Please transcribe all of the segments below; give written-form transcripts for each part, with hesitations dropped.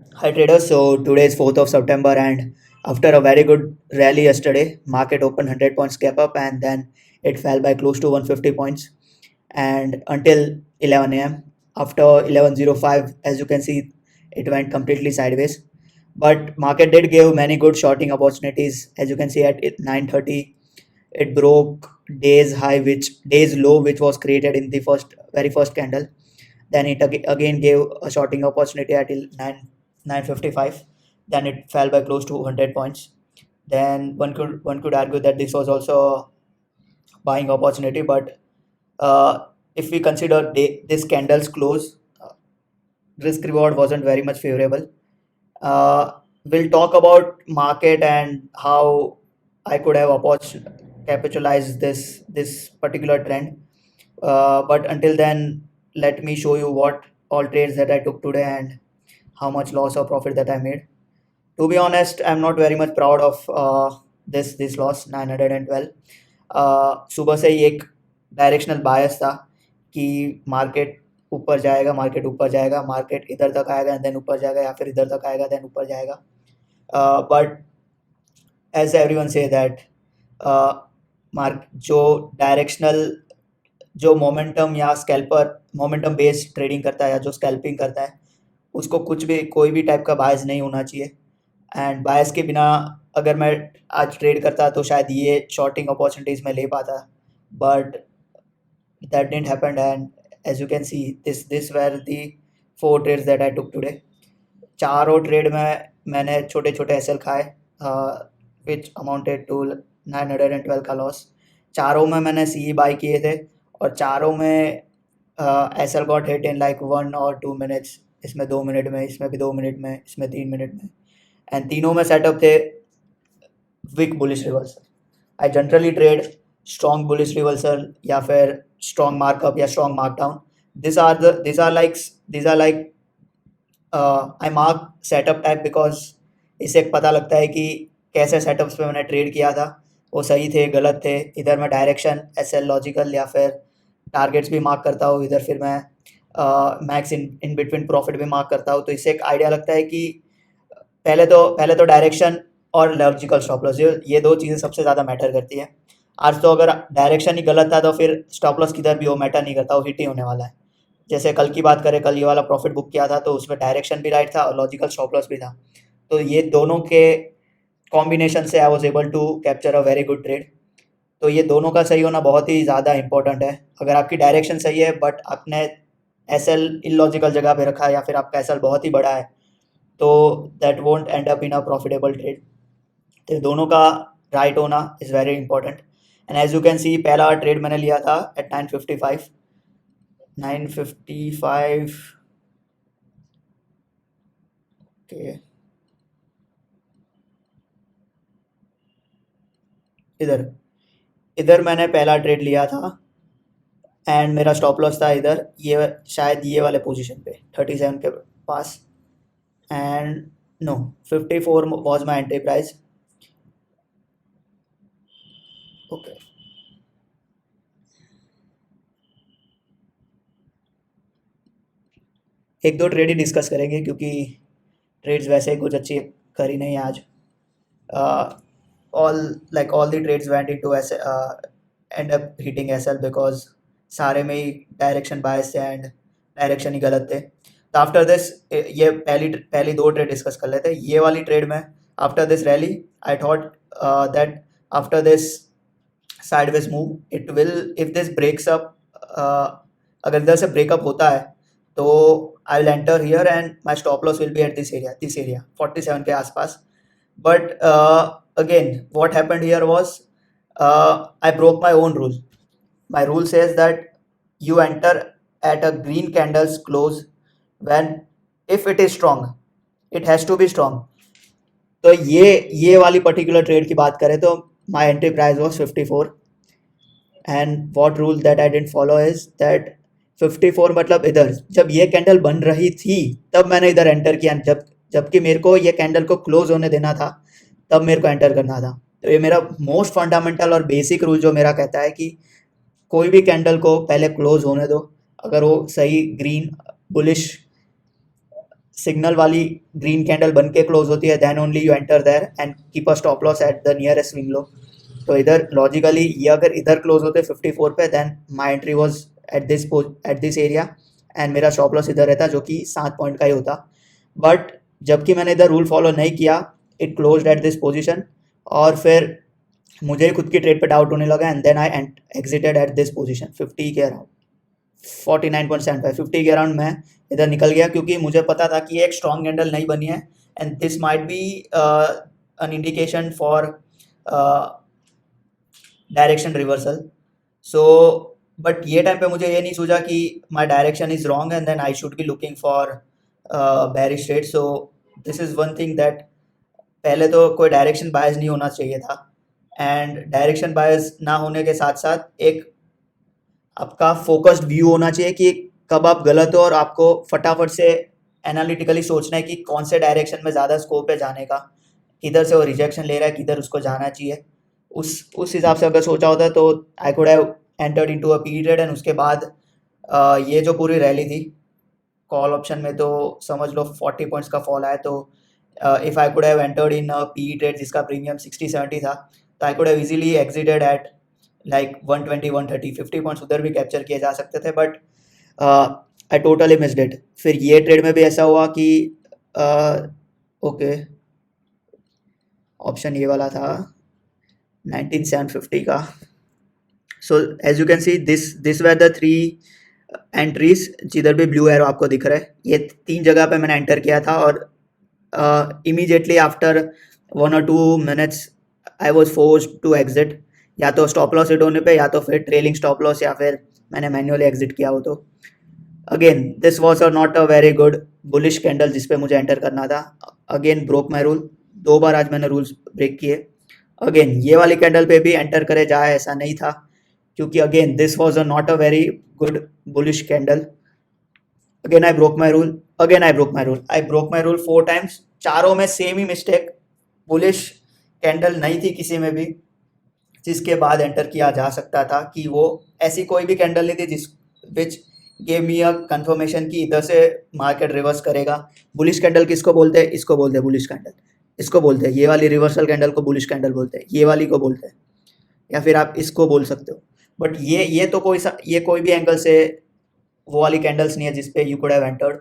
Hi traders, so today is 4th of September and after a very good rally yesterday, market opened 100 points gap up and then it fell by close to 150 points and until 11 a.m. After 11:05, as you can see, it went completely sideways. But market did give many good shorting opportunities. As you can see at 9:30, it broke day's low which was created in the very first candle. Then it again gave a shorting opportunity at 9:55. Then it fell by close to 100 points. Then one could argue that this was also a buying opportunity, but if we consider this candle's close, risk reward wasn't very much favorable. Uh, we'll talk about market and how I could have capitalized this particular trend. But until then, let me show you what all trades that I took today and how much loss or profit that I made. To be honest, I'm not very much proud of this loss 912. सुबह से ही एक directional बायस था कि market ऊपर जाएगा, market इधर तक आएगा देन ऊपर जाएगा या फिर इधर तक आएगा देन ऊपर जाएगा. But as everyone say that mark जो डायरेक्शनल जो मोमेंटम या स्कैल्पर मोमेंटम बेस्ड ट्रेडिंग करता है या जो स्कैल्पिंग करता है उसको कोई भी टाइप का बायस नहीं होना चाहिए. एंड बायस के बिना अगर मैं आज ट्रेड करता तो शायद ये शॉर्टिंग अपॉर्चुनिटीज़ में ले पाता, but that didn't happen. And as you can see this were the 4 trades that I took today. चारों ट्रेड में मैंने छोटे छोटे एसएल खाए विच अमाउंटेड टू 912 का लॉस. चारों में मैंने सी बाई किए थे और चारों में SL got hit in like 1 और 2 मिनट्स. इसमें 2 मिनट में, इसमें भी 2 मिनट में, इसमें 3 मिनट में. एंड तीनों में सेटअप थे weak bullish reversal. I generally trade strong bullish reversal या फिर स्ट्रॉन्ग मार्कअप या strong markdown. This are like I mark setup type because इससे पता लगता है कि कैसे सेटअप्स पे मैंने ट्रेड किया था वो सही थे गलत थे. इधर मैं डायरेक्शन एसएल लॉजिकल या फिर टारगेट्स भी मार्क करता हूँ, इधर फिर मैं मैक्स इन बिटवीन प्रॉफिट भी मार्क करता हूँ. तो इससे एक आइडिया लगता है कि पहले तो डायरेक्शन और लॉजिकल स्टॉप लॉस ये दो चीज़ें सबसे ज़्यादा मैटर करती है. आज तो अगर डायरेक्शन ही गलत था तो फिर स्टॉप लॉस किधर भी हो मैटर नहीं करता, वो हिट ही होने वाला है. जैसे कल की बात करें, कल ये वाला प्रॉफिट बुक किया था तो उसमें डायरेक्शन भी राइट था और लॉजिकल स्टॉप लॉस भी था. तो ये दोनों के कॉम्बिनेशन से I was able to capture a very good trade. तो ये दोनों का सही होना बहुत ही ज़्यादा इंपॉर्टेंट है. अगर आपकी डायरेक्शन सही है बट आपने एसएल इलॉजिकल जगह पे रखा है या फिर आपका एसएल बहुत ही बड़ा है तो that won't end up in a profitable trade. तो दोनों का राइट होना is very important. And as you can see पहला ट्रेड मैंने लिया था एट 9:55 ओके. इधर इधर मैंने पहला ट्रेड लिया था एंड मेरा स्टॉप लॉस था इधर, ये शायद ये वाले पोजीशन पे 37 के पास. And no 54 was my entry price. Okay, एक दो ट्रेड ही डिस्कस करेंगे क्योंकि ट्रेड्स वैसे ही कुछ अच्छी करी नहीं आज. all the trades went into end up hitting SL because सारे में ही डायरेक्शन बायस थे एंड डायरेक्शन ही गलत थे. तो आफ्टर दिस ये पहली दो ट्रेड डिस्कस कर लेते हैं. ये वाली ट्रेड में after this rally I thought that after this sideways move it will if this breaks up, अगर इधर से ब्रेकअप होता है तो I will enter here and my stop loss will be at this area 47 के आसपास. But again what happened here was I broke my own rule. My rule says that you enter at a green candle's close when if it is strong it has to be strong. तो ये वाली particular trade की बात करें तो my entry price was 54 and what rule that I didn't follow is that 54 मतलब इधर जब ये कैंडल बन रही थी तब मैंने इधर एंटर किया, जबकि मेरे को ये कैंडल को क्लोज होने देना था तब मेरे को एंटर करना था. तो ये मेरा मोस्ट फंडामेंटल और बेसिक रूल जो मेरा कहता है कि कोई भी कैंडल को पहले क्लोज होने दो. अगर वो सही ग्रीन बुलिश सिग्नल वाली ग्रीन कैंडल बन के क्लोज होती है, then only you enter there and keep a stop loss at the nearest swing low. तो इधर लॉजिकली ये अगर इधर क्लोज होते 54 पे, then my entry was at this area and मेरा स्टॉप लॉस इधर रहता जो कि 7 पॉइंट का ही होता. बट जबकि मैंने इधर रूल फॉलो नहीं किया, it closed eight this position और फिर मुझे खुद की ट्रेड पे डाउट होने लगा and then I exited at this position 50 के अराउंड. 49.75 50 के अराउंड मैं इधर निकल गया क्योंकि मुझे पता था कि ये एक स्ट्रॉन्ग कैंडल नहीं बनी है and this might be an indication for direction reversal. So but ये टाइम पे मुझे ये नहीं सूझा कि my direction is wrong and then I should be looking for bearish trade. So this is one thing that पहले तो कोई डायरेक्शन बायस नहीं होना चाहिए था एंड डायरेक्शन बायस ना होने के साथ साथ एक आपका फोकस्ड व्यू होना चाहिए कि कब आप गलत हो और आपको फटाफट से एनालिटिकली सोचना है कि कौन से डायरेक्शन में ज़्यादा स्कोप है जाने का, किधर से वो रिजेक्शन ले रहा है, किधर उसको जाना चाहिए. उस हिसाब से अगर सोचा होता तो I could have entered into a P trade and उसके बाद ये जो पूरी रैली थी कॉल ऑप्शन में तो समझ लो 40 पॉइंट्स का फॉल आया. तो if I could have entered in P trade जिसका प्रीमियम 60-70 था तो I could have easily exited at like 120 130 50 points उधर भी कैप्चर किए जा सकते थे. But I totally missed it. फिर ये ट्रेड में भी ऐसा हुआ कि ओके ऑप्शन ये वाला था 19750 का. So as you can see this were the 3 entries जिधर भी ब्लू एरो आपको दिख रहा है. ये 3 जगह पे मैंने एंटर किया था और immediately after 1 or 2 minutes I was forced to exit, या तो स्टॉप लॉस हिट होने पे या तो फिर ट्रेलिंग स्टॉप लॉस या फिर मैंने मैन्युअली एग्जिट किया हो. तो again this was not a very good bullish candle जिस पे मुझे एंटर करना था. Again broke my rule. 2 बार आज मैंने रूल्स ब्रेक किए. अगेन ये वाली कैंडल पे भी एंटर करे जाए ऐसा नहीं था क्योंकि again this was not a very good bullish candle. Again I broke my rule. I broke my rule 4 times. चारों में सेम ही मिस्टेक. बुलिश कैंडल नहीं थी किसी में भी जिसके बाद एंटर किया जा सकता था कि वो ऐसी कोई भी कैंडल नहीं थी जिस which gave me a confirmation कि इधर से मार्केट रिवर्स करेगा. बुलिश कैंडल किसको बोलते हैं? इसको बोलते हैं बुलिश कैंडल. इसको बोलते हैं ये वाली रिवर्सल कैंडल को बुलिश कैंडल बोलते हैं. ये वाली को बोलते हैं या फिर आप इसको बोल सकते हो. बट ये तो ये कोई भी एंगल से वो वाली कैंडल्स नहीं है जिस पे you could have entered.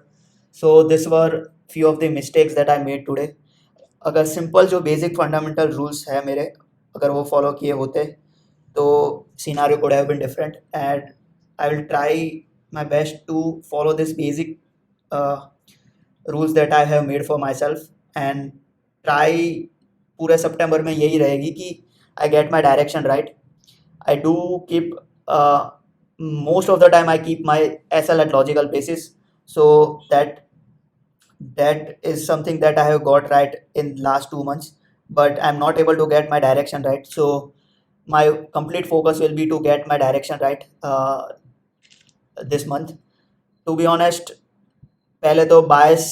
So this were few of the mistakes that I made today. अगर सिंपल जो बेसिक फंडामेंटल रूल्स है मेरे अगर वो फॉलो किए होते तो scenario could have been different and I will try my best to follow this basic rules that I have made for myself and try पूरे सितंबर में यही रहेगी कि I get my direction right. I do keep most of the time I keep my SL at logical basis, so that is something that I have got right in last 2 months, but I'm not able to get my direction right. So my complete focus will be to get my direction right this month. To be honest, पहले तो बायस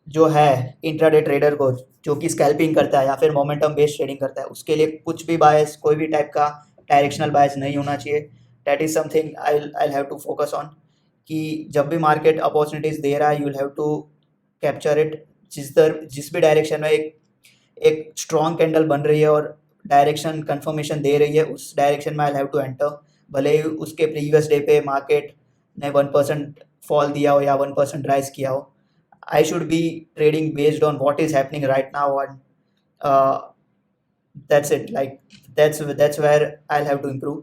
जो है intraday trader को जो कि scalping करता है या फिर मोमेंटम बेस्ड ट्रेडिंग करता है उसके लिए कुछ भी बायस कोई भी टाइप का डायरेक्शनल बायस नहीं होना चाहिए. That is something I have to focus on कि जब भी मार्केट अपॉर्चुनिटीज़ दे रहा है you will have to capture it. जिस भी डायरेक्शन में एक स्ट्रॉन्ग कैंडल बन रही है और डायरेक्शन कंफर्मेशन दे रही है उस डायरेक्शन में आई हैव टू एंटर. भले ही उसके प्रीवियस डे पे मार्केट ने 1% फॉल दिया हो या 1% राइज किया हो, आई should B trading based on what is happening right now and that's it. Like that's where I'll have to improve.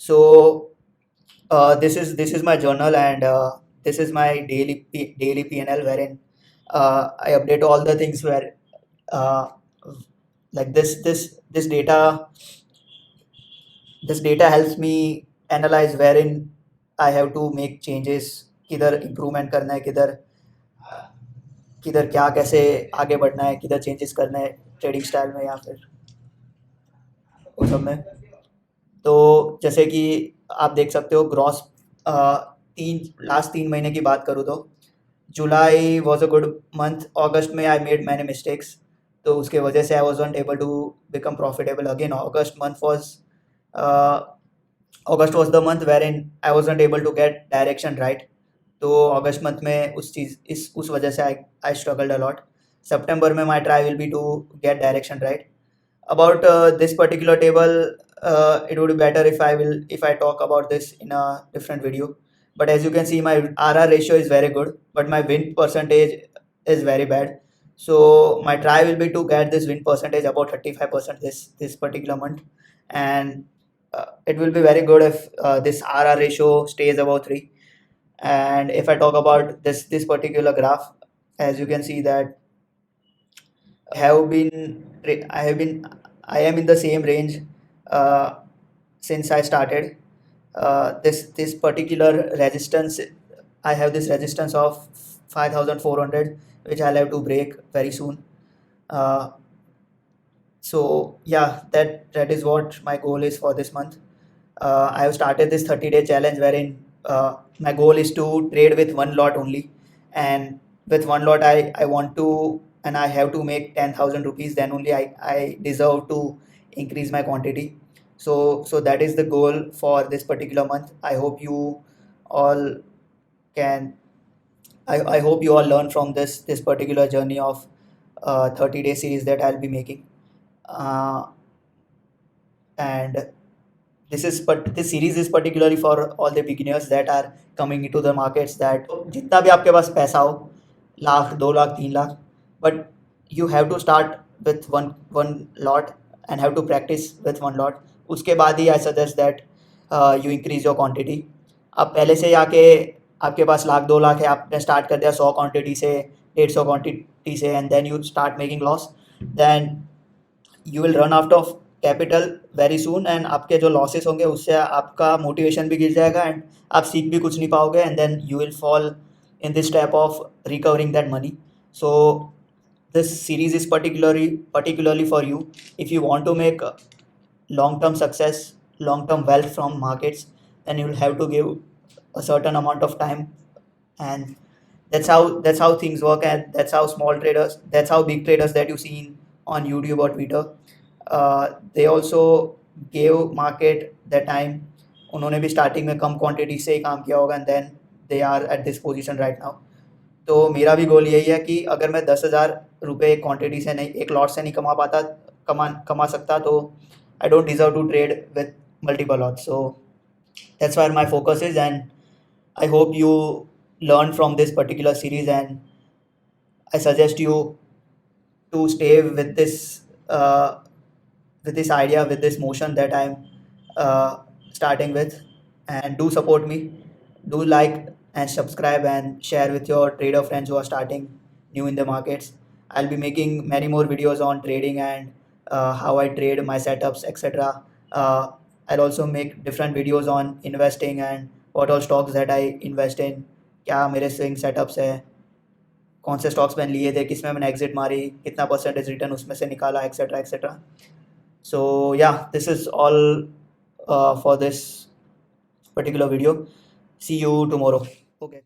So this is my journal and this is my daily P&L wherein I update all the things where uh, like this data helps me analyze wherein I have to make changes, किधर improvement करना है, किधर क्या कैसे आगे बढ़ना है, किधर चेंजेस करना है ट्रेडिंग स्टाइल में या फिर उस सब में. तो जैसे कि आप देख सकते हो ग्रॉस लास्ट 3 महीने की बात करूँ तो July was a good month. अगस्त में आई मेड मैनी मिस्टेक्स तो उसके वजह से I was not able to become profitable again. August was the month wherein I wasn't able to get direction right. तो अगस्त मंथ में उस वजह से आई स्ट्रगल्ड अलॉट. सितंबर में my try will be to get direction right. About this particular table, it would be better if I talk about this in a different video. But as you can see, my RR ratio is very good, but my win percentage is very bad. So my try will be to get this win percentage about 35% this particular month, and it will be very good if this RR ratio stays above 3. And if I talk about this particular graph, as you can see that have been I have been I am in the same range uh, since I started. This particular resistance, I have this resistance of 5,400, which I'll have to break very soon. Uh, so yeah, that is what my goal is for this month. I have started this 30-day challenge wherein my goal is to trade with one lot only, and with one lot I want to and I have to make 10,000 rupees. Then only I deserve to increase my quantity. So that is the goal for this particular month. I hope you all can. I hope you all learn from this particular journey of 30-day series that I'll be making. Uh, and this series is particularly for all the beginners that are coming into the markets. That जितना भी आपके पास पैसा हो, lakh 2 lakh 3 lakh, but you have to start with one lot and have to practice with one lot. उसके बाद ही I suggest that you increase your quantity. अब पहले से ही आके आपके पास लाख 2 लाख है, आपने स्टार्ट कर दिया 100 क्वांटिटी से 150 क्वांटिटी से, and then you start making loss, then you will run out of capital very soon, and आपके जो लॉसेस होंगे उससे आपका मोटिवेशन भी गिर जाएगा एंड आप सीख भी कुछ नहीं पाओगे, and then you will fall in this type of recovering that money. So this series is particularly for you if you want to make long term success, long term wealth from markets. Then you will have to give a certain amount of time, and that's how things work, and that's how big traders that you see on YouTube or Twitter, they also gave market that time. उन्होंने भी starting में कम quantity से ही काम किया होगा, and then they are at this position right now. तो मेरा भी गोल यही है कि अगर मैं 10,000 रुपये एक क्वांटिटी से नहीं, एक लॉट से नहीं कमा सकता, तो I don't deserve to trade with multiple lots. So that's why my focus is, and I hope you learn from this particular series, and I suggest you to stay with this idea, with this motion that I'm starting with, and do support me. Do like and subscribe and share with your trader friends who are starting new in the markets. I'll be making many more videos on trading and how I trade, my setups, etc. I'll also make different videos on investing and what all stocks that I invest in, क्या मेरे swing setups है, कौन से stocks मैंने लिए थे, किस में मैंने एग्जिट मारी, कितना परसेंटेज रिटर्न उसमें से निकाला, etcetera etcetera. So yeah this is all for this particular video. See you tomorrow. Okay.